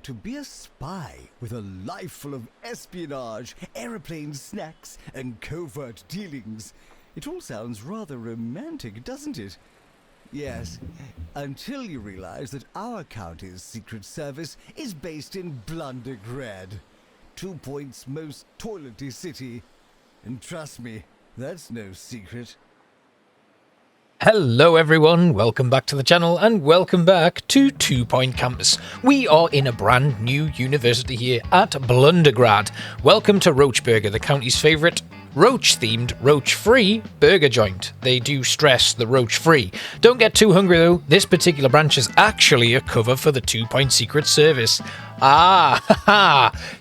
To be a spy with a life full of espionage, aeroplane snacks, and covert dealings. It all sounds rather romantic, doesn't it? Yes, until you realize that our county's secret service is based in Blundergrad, 2 Point's most toilety city. And trust me, that's no secret. Hello everyone, welcome back to the channel and welcome back to 2 Point Campus. We are in a brand new university here at Blundergrad. Welcome to Roachburger, the county's favourite roach-themed, roach-free burger joint. They do stress the roach-free. Don't get too hungry though, this particular branch is actually a cover for the 2 Point Secret Service.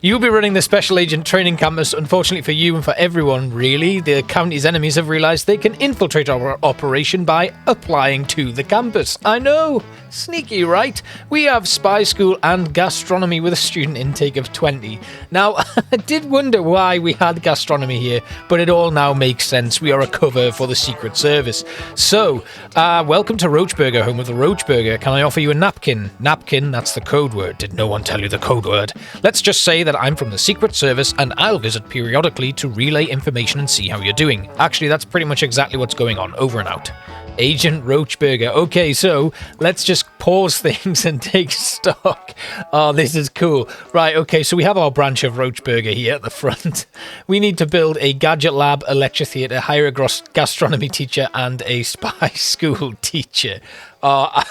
You'll be running the Special Agent Training Campus. Unfortunately for you and for everyone, really, the county's enemies have realised they can infiltrate our operation by applying to the campus. I know, sneaky, right? We have spy school and gastronomy with a student intake of 20. Now, I did wonder why we had gastronomy here, but it all now makes sense. We are a cover for the Secret Service. So, welcome to Roachburger, home of the Roachburger. Can I offer you a napkin? Napkin, that's the code word. Did no one tell you the code word? Let's just say that I'm from the Secret Service and I'll visit periodically to relay information and see how you're doing. Actually, that's pretty much exactly what's going on. Over and out. Agent Roachburger. Okay, so let's just pause things and take stock. Oh, this is cool. Right, okay, so we have our branch of Roachburger here at the front. We need to build a gadget lab, a lecture theatre, hire a gastronomy teacher, and a spy school teacher. Well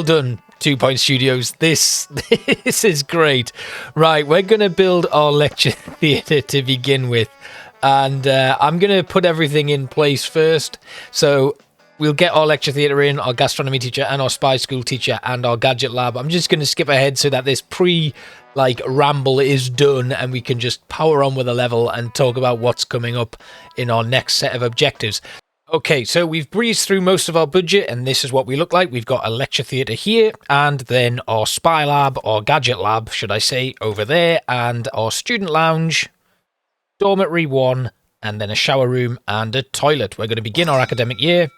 done, 2 Point Studios. This is great. Right, we're going to build our lecture theatre to begin with. And I'm going to put everything in place first. So we'll get our lecture theatre in, our gastronomy teacher and our spy school teacher and our gadget lab. I'm just going to skip ahead so that this ramble is done and we can just power on with the level and talk about what's coming up in our next set of objectives. Okay, so we've breezed through most of our budget and this is what we look like. We've got a lecture theatre here and then our spy lab, or gadget lab, should I say, over there, and our student lounge, dormitory 1, and then a shower room and a toilet. We're going to begin our academic year.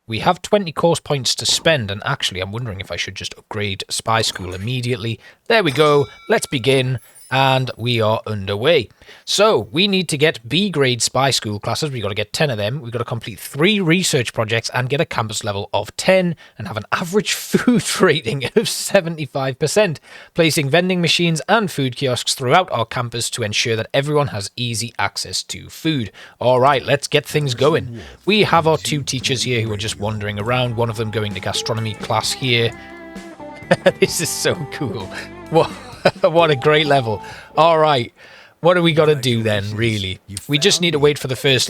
We have 20 course points to spend, and actually I'm wondering if I should just upgrade Spy School immediately. There we go. Let's begin. And we are underway. So, we need to get B grade spy school classes. We've got to get 10 of them. We've got to complete 3 research projects and get a campus level of 10 and have an average food rating of 75%, placing vending machines and food kiosks throughout our campus to ensure that everyone has easy access to food. All right, let's get things going. We have our 2 teachers here who are just wandering around, one of them going to gastronomy class here. This is so cool. What? What a great level. All right. What do we got to do then, really? We just need to wait for the first,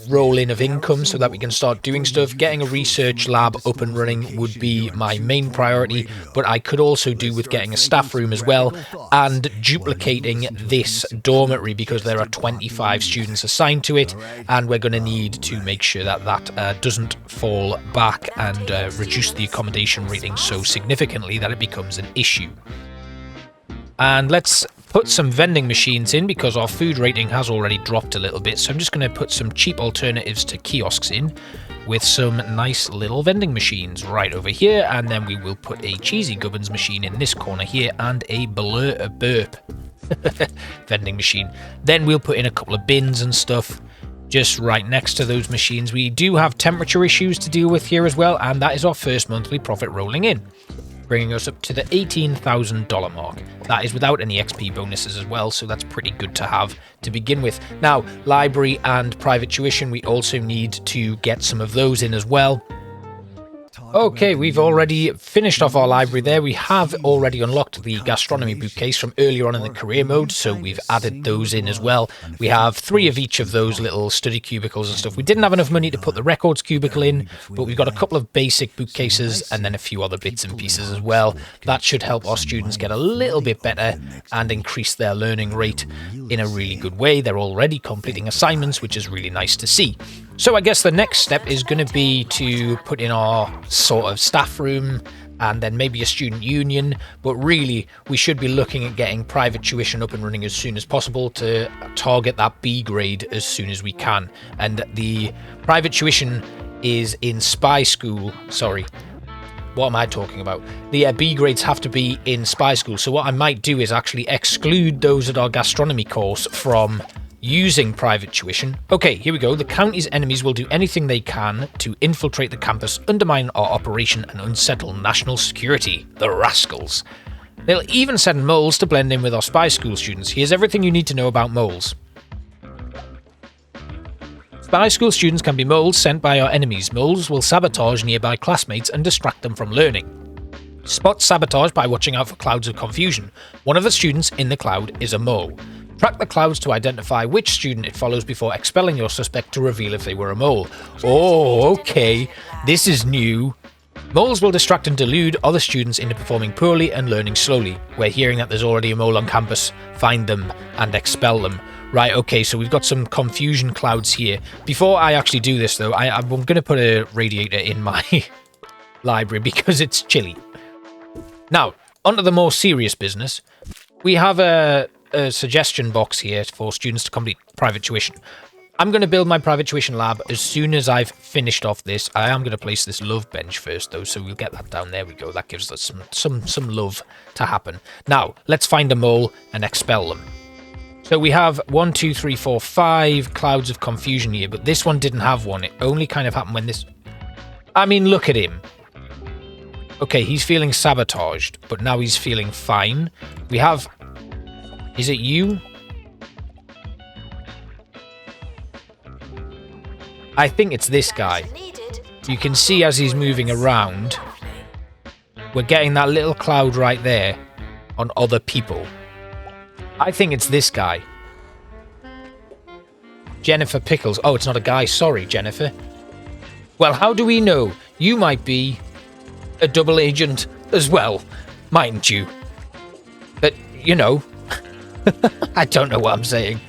roll in of income so that we can start doing stuff. Getting a research lab up and running would be my main priority, but I could also do with getting a staff room as well and duplicating this dormitory because there are 25 students assigned to it, and we're going to need to make sure that that doesn't fall back and reduce the accommodation rating so significantly that it becomes an issue. And let's put some vending machines in because our food rating has already dropped a little bit. So I'm just going to put some cheap alternatives to kiosks in with some nice little vending machines right over here. And then we will put a cheesy gubbins machine in this corner here and a burp vending machine. Then we'll put in a couple of bins and stuff just right next to those machines. We do have temperature issues to deal with here as well. And that is our first monthly profit rolling in, bringing us up to the $18,000 mark. That is without any XP bonuses as well, so that's pretty good to have to begin with. Now, library and private tuition, we also need to get some of those in as well. Okay, we've already finished off our library there. We have already unlocked the gastronomy bookcase from earlier on in the career mode, so we've added those in as well. We have 3 of each of those little study cubicles and stuff. We didn't have enough money to put the records cubicle in, but we've got a couple of basic bookcases and then a few other bits and pieces as well. That should help our students get a little bit better and increase their learning rate in a really good way. They're already completing assignments, which is really nice to see. So I guess the next step is going to be to put in our sort of staff room and then maybe a student union, but really we should be looking at getting private tuition up and running as soon as possible to target that B grade as soon as we can. And the private tuition is in spy school, what am I talking about? The B grades have to be in spy school. So what I might do is actually exclude those at our gastronomy course from using private tuition. Okay, here we go. The county's enemies will do anything they can to infiltrate the campus, undermine our operation, and unsettle national security. The rascals. They'll even send moles to blend in with our spy school students. Here's everything you need to know about moles. Spy school students can be moles sent by our enemies. Moles will sabotage nearby classmates and distract them from learning. Spot sabotage by watching out for clouds of confusion. One of the students in the cloud is a mole. Track the clouds to identify which student it follows before expelling your suspect to reveal if they were a mole. Oh, okay. This is new. Moles will distract and delude other students into performing poorly and learning slowly. We're hearing that there's already a mole on campus. Find them and expel them. Right, okay, so we've got some confusion clouds here. Before I actually do this, though, I'm going to put a radiator in my library because it's chilly. Now, onto the more serious business. We have a suggestion box here for students to complete private tuition. I'm going to build my private tuition lab as soon as I've finished off this. I am going to place this love bench first, though, so we'll get that down. There we go. That gives us some love to happen. Now, let's find a mole and expel them. So we have 1, 2, 3, 4, 5 clouds of confusion here, but this one didn't have one. It only kind of happened when this... I mean, look at him. Okay, he's feeling sabotaged, but now he's feeling fine. We have... Is it you? I think it's this guy. You can see as he's moving around, we're getting that little cloud right there on other people. I think it's this guy. Jennifer Pickles. Oh, it's not a guy. Sorry, Jennifer. Well, how do we know? You might be a double agent as well, mightn't you? But, you know, I don't know what I'm saying.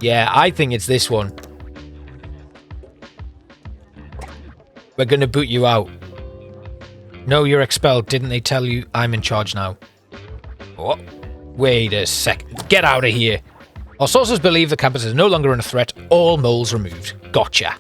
Yeah, I think it's this one. We're going to boot you out. No, you're expelled. Didn't they tell you I'm in charge now? Oh, wait a second. Get out of here. Our sources believe the campus is no longer under threat. All moles removed. Gotcha.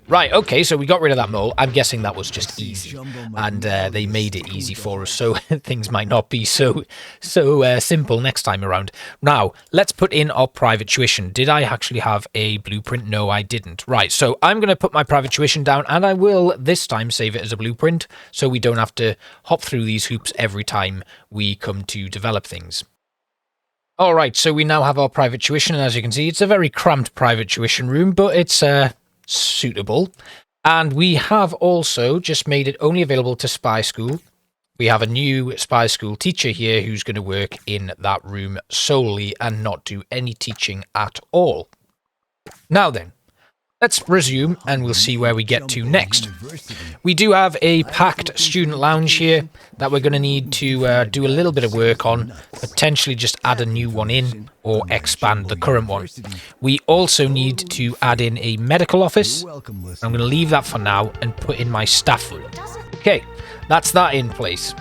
Right, okay, so we got rid of that mole. I'm guessing that was just easy. And they made it easy for us, so things might not be so simple next time around. Now, let's put in our private tuition. Did I actually have a blueprint? No, I didn't. Right, so I'm going to put my private tuition down, and I will this time save it as a blueprint, so we don't have to hop through these hoops every time we come to develop things. Alright, so we now have our private tuition, and as you can see, it's a very cramped private tuition room, but it's suitable. And we have also just made it only available to spy school. We have a new spy school teacher here who's going to work in that room solely and not do any teaching at all. Now then, let's resume and we'll see where we get to next. We do have a packed student lounge here that we're going to need to do a little bit of work on, potentially just add a new one in or expand the current one. We also need to add in a medical office. I'm going to leave that for now and put in my staff room. Okay, that's that in place.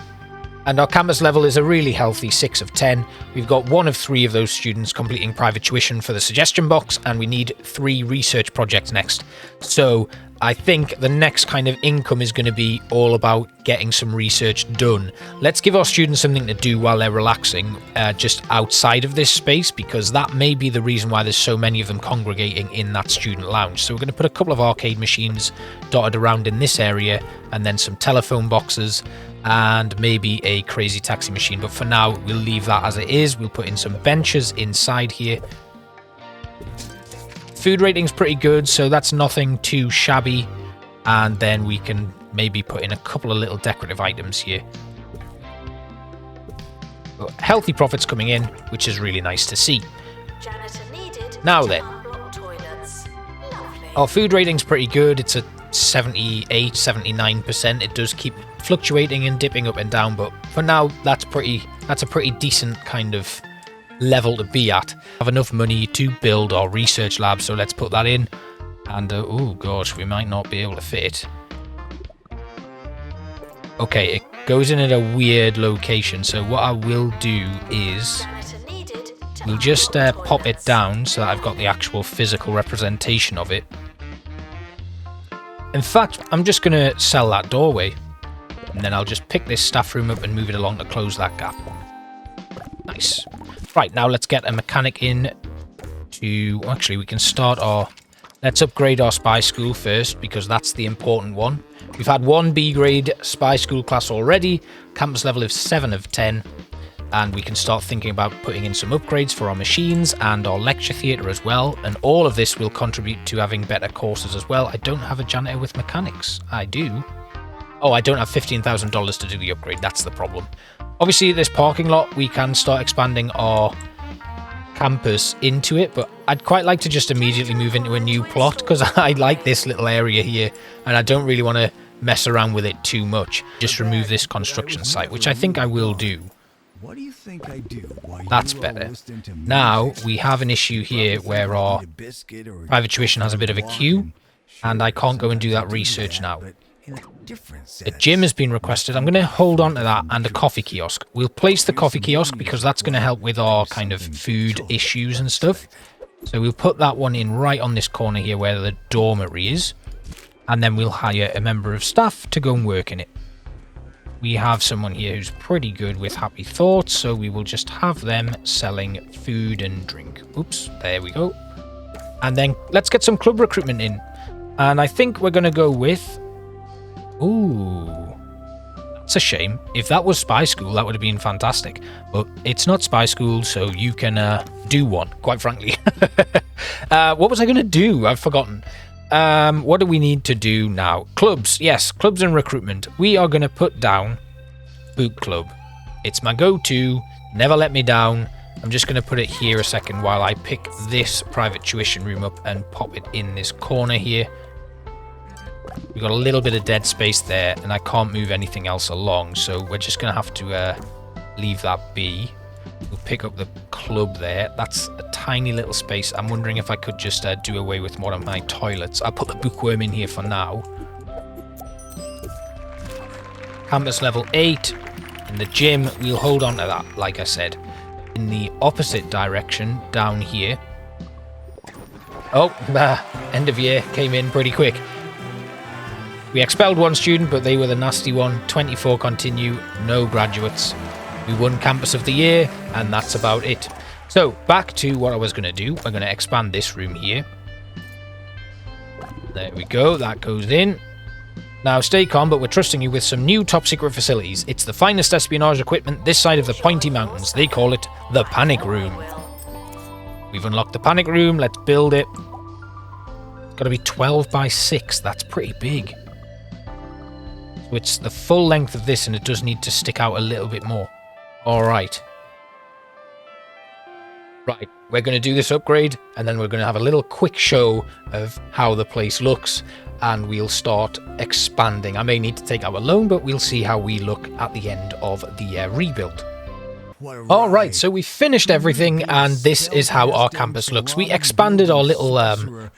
And our campus level is a really healthy 6 of 10. We've got 1 of 3 of those students completing private tuition for the suggestion box, and we need 3 research projects next. So I think the next kind of income is going to be all about getting some research done. Let's give our students something to do while they're relaxing, just outside of this space, because that may be the reason why there's so many of them congregating in that student lounge. So we're going to put a couple of arcade machines dotted around in this area, and then some telephone boxes, and maybe a crazy taxi machine. But for now, we'll leave that as it is. We'll put in some benches inside here. Food rating's pretty good, so that's nothing too shabby. And then we can maybe put in a couple of little decorative items here. But healthy profits coming in, which is really nice to see. Now then, our food rating's pretty good. It's at 78, 79%. It does keep fluctuating and dipping up and down, but for now that's a pretty decent kind of level to be at. Have enough money to build our research lab, so let's put that in. And oh gosh, we might not be able to fit it. Okay, it goes in at a weird location, so what I will do is We'll just pop it down so that I've got the actual physical representation of it. In fact, I'm just going to sell that doorway. And then I'll just pick this staff room up and move it along to close that gap. Nice. Right, now let's get a mechanic in to... Actually, we can start our... Let's upgrade our spy school first, because that's the important one. We've had one B grade spy school class already. Campus level is 7 of 10. And we can start thinking about putting in some upgrades for our machines and our lecture theatre as well. And all of this will contribute to having better courses as well. I don't have a janitor with mechanics. I do. Oh, I don't have $15,000 to do the upgrade. That's the problem. Obviously, this parking lot, we can start expanding our campus into it, but I'd quite like to just immediately move into a new plot because I like this little area here and I don't really want to mess around with it too much. Just remove this construction site, which I think I will do. What do you think I do? That's better. Now we have an issue here where our private tuition has a bit of a queue and I can't go and do that research now. A gym has been requested. I'm going to hold on to that, and a coffee kiosk. We'll place the coffee kiosk because that's going to help with our kind of food issues and stuff. So we'll put that one in right on this corner here where the dormitory is. And then we'll hire a member of staff to go and work in it. We have someone here who's pretty good with happy thoughts, so we will just have them selling food and drink. Oops, there we go. And then let's get some club recruitment in. And I think we're going to go with... Ooh, that's a shame. If that was spy school, that would have been fantastic. But it's not spy school, so you can do one, quite frankly. What was I going to do? I've forgotten. What do we need to do now? Clubs. Yes, clubs and recruitment. We are going to put down Boot Club. It's my go-to. Never let me down. I'm just going to put it here a second while I pick this private tuition room up and pop it in this corner here. We've got a little bit of dead space there, and I can't move anything else along, so we're just going to have to leave that be. We'll pick up the club there. That's a tiny little space. I'm wondering if I could just do away with one of my toilets. I'll put the bookworm in here for now. Campus level 8. In the gym, we'll hold on to that, like I said. In the opposite direction, down here. Oh, end of year came in pretty quick. We expelled one student, but they were the nasty one. 24 continue, no graduates. We won Campus of the Year, and that's about it. So, back to what I was going to do. We're going to expand this room here. There we go, that goes in. Now, stay calm, but we're trusting you with some new top-secret facilities. It's the finest espionage equipment this side of the Pointy Mountains. They call it the Panic Room. We've unlocked the Panic Room. Let's build it. It's got to be 12 by 6. That's pretty big. So it's the full length of this, and it does need to stick out a little bit more. Alright. Right, we're going to do this upgrade, and then we're going to have a little quick show of how the place looks, and we'll start expanding. I may need to take out a loan, but we'll see how we look at the end of the rebuild. Alright, so we finished everything, and this is how our campus looks. We expanded our little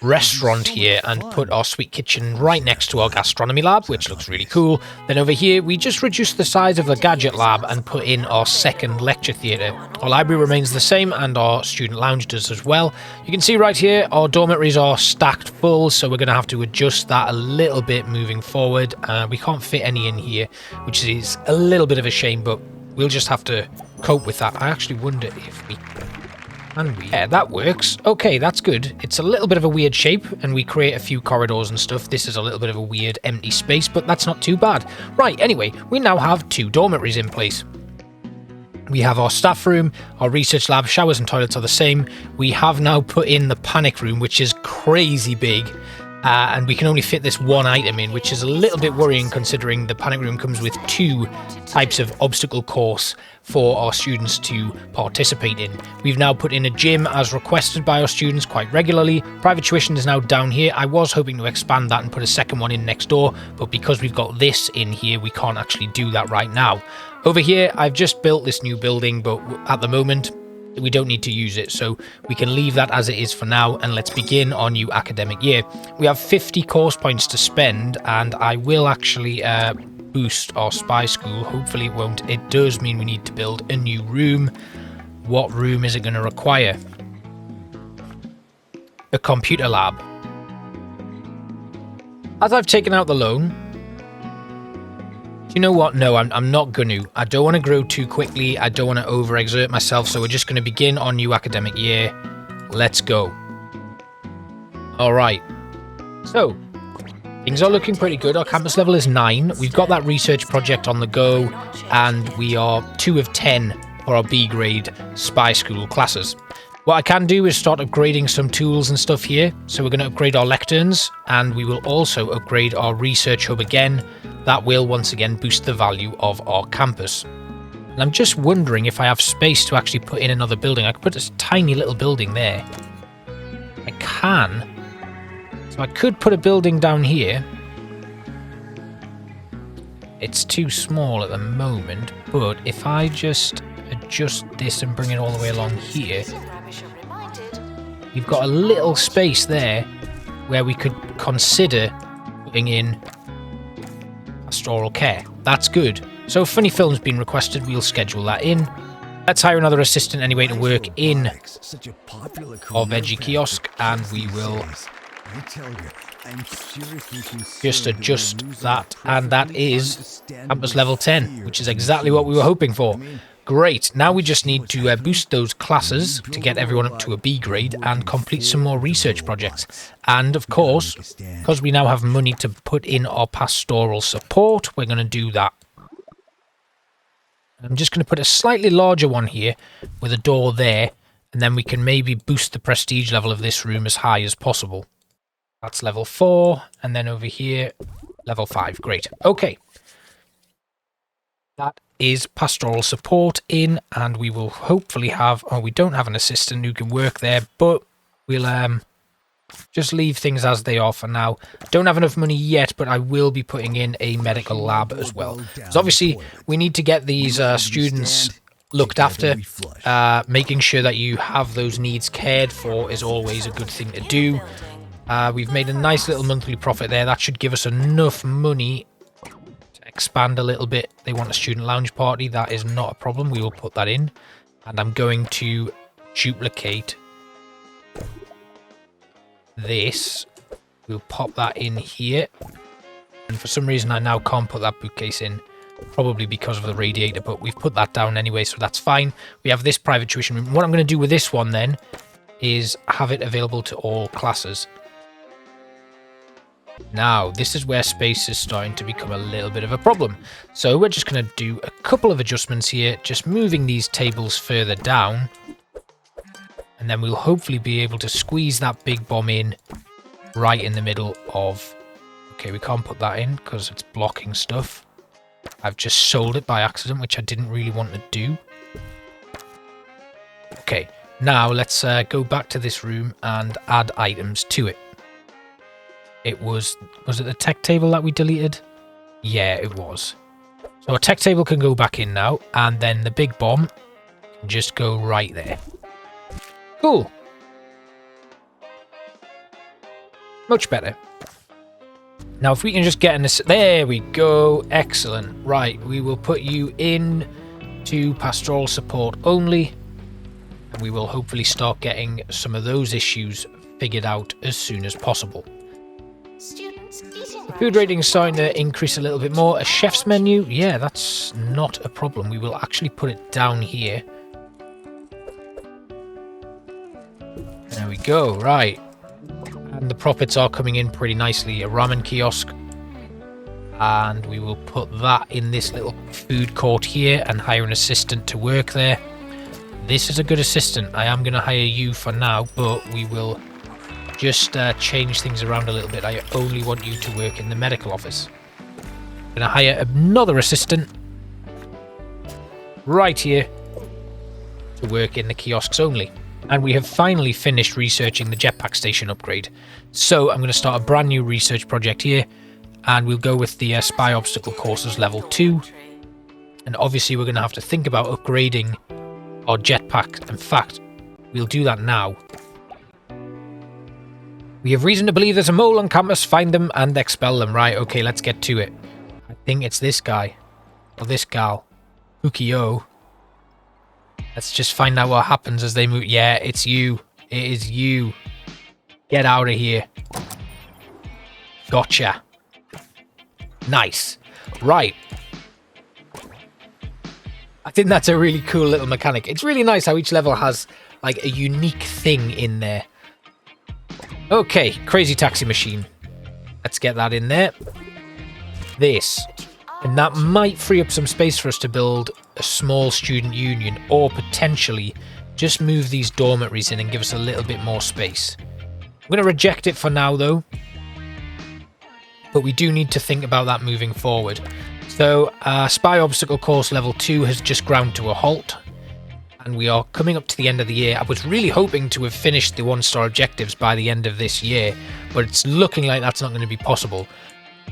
restaurant here and put our sweet kitchen right next to our gastronomy lab, which looks really cool. Then over here, we just reduced the size of the gadget lab and put in our second lecture theatre. Our library remains the same, and our student lounge does as well. You can see right here, our dormitories are stacked full, so we're going to have to adjust that a little bit moving forward. We can't fit any in here, which is a little bit of a shame, but we'll just have to cope with that. I actually wonder if we can. Yeah, that works. Okay, that's good. It's a little bit of a weird shape, and we create a few corridors and stuff. This is a little bit of a weird empty space, but that's not too bad. Right, anyway, we now have 2 dormitories in place. We have our staff room, our research lab, showers and toilets are the same. We have now put in the panic room, which is crazy big. And we can only fit this one item in, which is a little bit worrying considering the panic room comes with 2 types of obstacle course for our students to participate in. We've now put in a gym as requested by our students quite regularly. Private tuition is now down here. I was hoping to expand that and put a second one in next door, but because we've got this in here, we can't actually do that right now. Over here, I've just built this new building, but at the moment, we don't need to use it, so we can leave that as it is for now, and let's begin our new academic year. We have 50 course points to spend, and I will actually boost our spy school. Hopefully it won't. It does mean we need to build a new room. what room is it going to require? A computer lab. As I've taken out the loan, do you know what? No, I'm not going to. I don't want to grow too quickly. I don't want to overexert myself. So we're just going to begin our new academic year. Let's go. All right. So things are looking pretty good. Our campus level is 9. We've got that research project on the go, and we are 2 of 10 for our B grade spy school classes. What I can do is start upgrading some tools and stuff here. So we're going to upgrade our lecterns, and we will also upgrade our research hub again. That will once again boost the value of our campus. And I'm just wondering if I have space to actually put in another building. I could put a tiny little building there. I can. So I could put a building down here. It's too small at the moment, but if I just adjust this and bring it all the way along here, you've got a little space there where we could consider putting in pastoral care. That's good. So funny film's been requested, we'll schedule that in. Let's hire another assistant anyway to work in our veggie kiosk, and we will just adjust that, and that is campus level 10, which is exactly what we were hoping for. Great, now we just need to boost those classes to get everyone up to a B grade and complete some more research projects. And of course, because we now have money to put in our pastoral support, we're going to do that. I'm just going to put a slightly larger one here with a door there, and then we can maybe boost the prestige level of this room as high as possible. That's level 4, and then over here, level 5. Great. Okay. That is pastoral support in, and we will hopefully have... Oh, we don't have an assistant who can work there, but we'll just leave things as they are for now. Don't have enough money yet, but I will be putting in a medical lab as well. So obviously, we need to get these students looked after. Making sure that you have those needs cared for is always a good thing to do. We've made a nice little monthly profit there. That should give us enough money to expand a little bit. They want a student lounge party. That is not a problem. We will put that in. And I'm going to duplicate this. We'll pop that in here. And for some reason, I now can't put that bookcase in. Probably because of the radiator, but we've put that down anyway, so that's fine. We have this private tuition room. What I'm going to do with this one then is have it available to all classes. Now, this is where space is starting to become a little bit of a problem. So we're just going to do a couple of adjustments here, just moving these tables further down. And then we'll hopefully be able to squeeze that big bomb in right in the middle of... Okay, we can't put that in because it's blocking stuff. I've just sold it by accident, which I didn't really want to do. Okay, now let's go back to this room and add items to it. It was it the tech table that we deleted? Yeah, it was. So a tech table can go back in now, and then the big bomb can just go right there. Cool. Much better. Now, if we can just get in this... There we go. Excellent. Right, we will put you in to pastoral support only. And we will hopefully start getting some of those issues figured out as soon as possible. The food rating is starting to increase a little bit more. A chef's menu? Yeah, that's not a problem. We will actually put it down here. There we go. Right. And the profits are coming in pretty nicely. A ramen kiosk. And we will put that in this little food court here and hire an assistant to work there. This is a good assistant. I am going to hire you for now, but we will just change things around a little bit. I only want you to work in the medical office. I'm going to hire another assistant right here to work in the kiosks only. And we have finally finished researching the jetpack station upgrade. So I'm going to start a brand new research project here. And we'll go with the spy obstacle courses level 2. And obviously we're going to have to think about upgrading our jetpack. In fact, we'll do that now. We have reason to believe there's a mole on campus. Find them and expel them. Right, okay, let's get to it. I think it's this guy. Or this gal. Ukio. Let's just find out what happens as they move. Yeah, it's you. It is you. Get out of here. Gotcha. Nice. Right. I think that's a really cool little mechanic. It's really nice how each level has like a unique thing in there. Okay, crazy taxi machine. Let's get that in there. This. And that might free up some space for us to build a small student union, or potentially just move these dormitories in and give us a little bit more space. I'm going to reject it for now though, but we do need to think about that moving forward. So Spy Obstacle Course Level 2 has just ground to a halt, and we are coming up to the end of the year. I was really hoping to have finished the 1-star objectives by the end of this year, but it's looking like that's not going to be possible.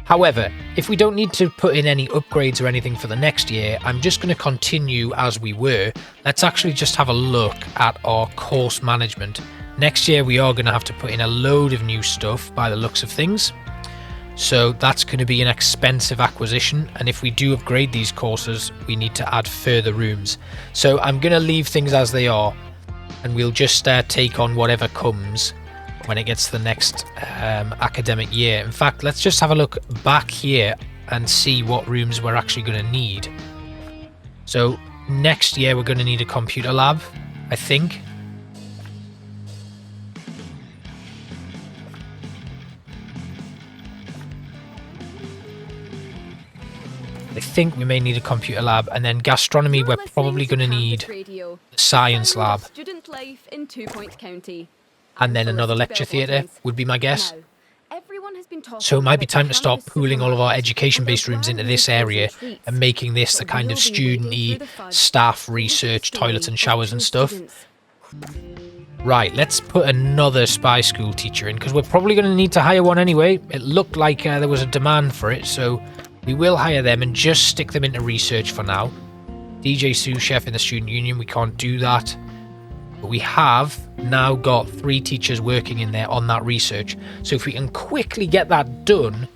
However, if we don't need to put in any upgrades or anything for the next year, I'm just going to continue as we were. Let's actually just have a look at our course management. Next year we are going to have to put in a load of new stuff by the looks of things. So that's going to be an expensive acquisition, and if we do upgrade these courses, we need to add further rooms. So I'm going to leave things as they are, and we'll just take on whatever comes when it gets to the next academic year. In fact, let's just have a look back here and see what rooms we're actually going to need. So next year we're going to need a computer lab, I think. I think we may need a computer lab, and then gastronomy we're probably going to need a science lab. And then another lecture theatre would be my guess. So it might be time to start pooling all of our education-based rooms into this area and making this the kind of student-y staff, research, toilets and showers and stuff. Right, let's put another spy school teacher in, because we're probably going to need to hire one anyway. It looked like there was a demand for it, so we will hire them and just stick them into research for now. DJ sous chef in the student union, we can't do that. But we have now got 3 teachers working in there on that research. So if we can quickly get that done,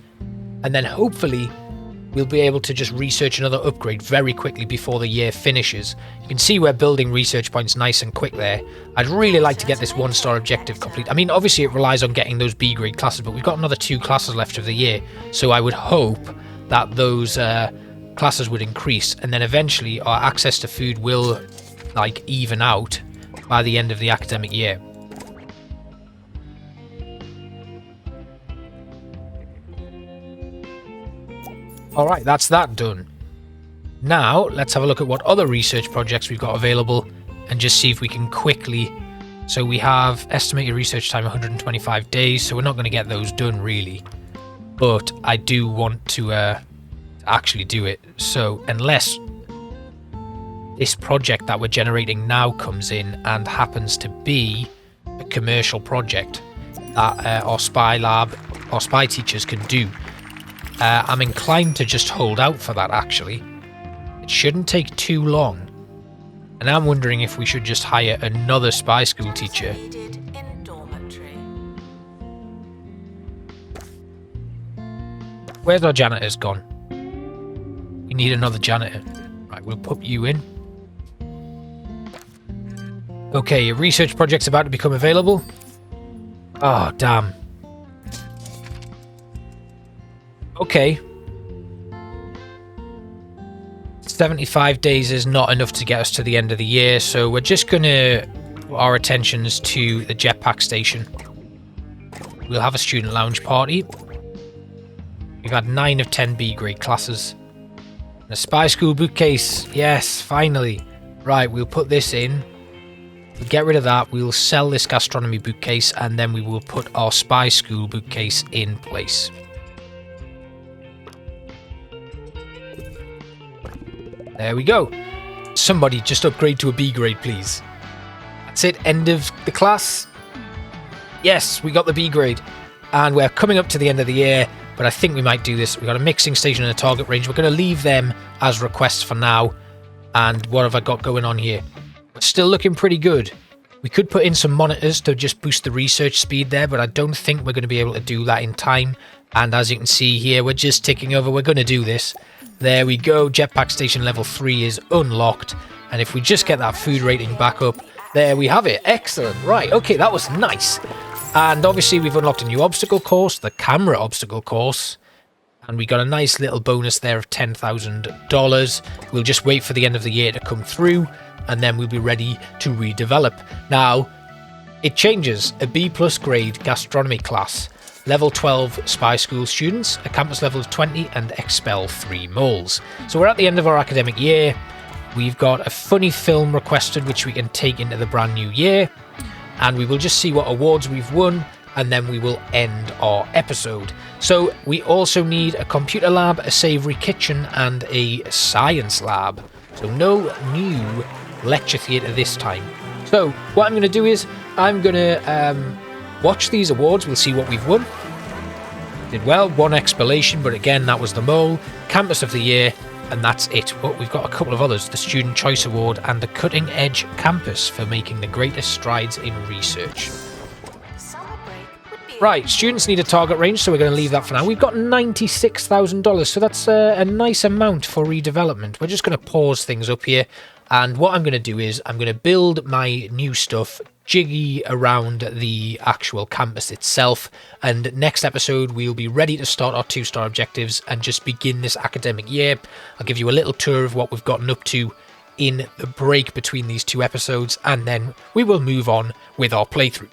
and then hopefully we'll be able to just research another upgrade very quickly before the year finishes. You can see we're building research points nice and quick there. I'd really like to get this 1-star objective complete. I mean, obviously it relies on getting those B grade classes, but we've got another 2 classes left of the year. So I would hope that those classes would increase, and then eventually our access to food will like even out by the end of the academic year. Alright, that's that done. Now, let's have a look at what other research projects we've got available and just see if we can quickly... So we have estimated research time 125 days, so we're not going to get those done really. But I do want to actually do it. So, unless this project that we're generating now comes in and happens to be a commercial project that our spy lab, our spy teachers can do. I'm inclined to just hold out for that actually. It shouldn't take too long. And I'm wondering if we should just hire another spy school teacher. Where's our janitors gone? We need another janitor. Right, we'll put you in. Okay, your research project's about to become available. Oh, damn. Okay. 75 days is not enough to get us to the end of the year, so we're just going to put our attentions to the jetpack station. We'll have a student lounge party. We've had 9 of 10 B grade classes. And a spy school bookcase. Yes, finally. Right, we'll put this in. We'll get rid of that. We'll sell this gastronomy bookcase, and then we will put our spy school bookcase in place. There we go. Somebody just upgrade to a B grade, please. That's it. End of the class. Yes, we got the B grade. And we're coming up to the end of the year, but I think we might do this. We've got a mixing station and a target range. We're going to leave them as requests for now. And what have I got going on here? We're still looking pretty good. We could put in some monitors to just boost the research speed there, but I don't think we're going to be able to do that in time. And as you can see here, we're just ticking over. We're going to do this. There we go. Jetpack station level 3 is unlocked. And if we just get that food rating back up, there we have it. Excellent. Right, okay, that was nice. And obviously we've unlocked a new obstacle course, the camera obstacle course. And we got a nice little bonus there of $10,000. We'll just wait for the end of the year to come through, and then we'll be ready to redevelop. Now, it changes. A B+ grade gastronomy class. Level 12 spy school students, a campus level of 20, and expel 3 moles. So we're at the end of our academic year. We've got a funny film requested, which we can take into the brand new year. And we will just see what awards we've won, and then we will end our episode. So we also need a computer lab, a savoury kitchen, and a science lab. So no new lecture theatre this time. So what I'm going to do is I'm going to watch these awards. We'll see what we've won. Did well, 1 expellation, but again, that was the mole. Campus of the year, and that's it. But we've got a couple of others, the Student Choice Award and the Cutting Edge Campus for making the greatest strides in research. Right, students need a target range, so we're going to leave that for now. We've got $96,000, so that's a nice amount for redevelopment. We're just going to pause things up here, and what I'm going to do is I'm going to build my new stuff jiggy around the actual campus itself, and next episode we'll be ready to start our 2-star objectives and just begin this academic year. I'll give you a little tour of what we've gotten up to in the break between these 2 episodes, and then we will move on with our playthrough.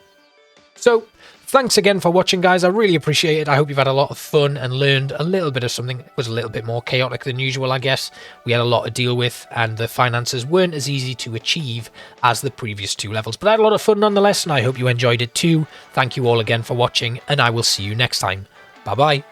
So, thanks again for watching, guys. I really appreciate it. I hope you've had a lot of fun and learned a little bit of something. It was a little bit more chaotic than usual, I guess. We had a lot to deal with, and the finances weren't as easy to achieve as the previous 2 levels. But I had a lot of fun nonetheless, and I hope you enjoyed it too. Thank you all again for watching, and I will see you next time. Bye-bye.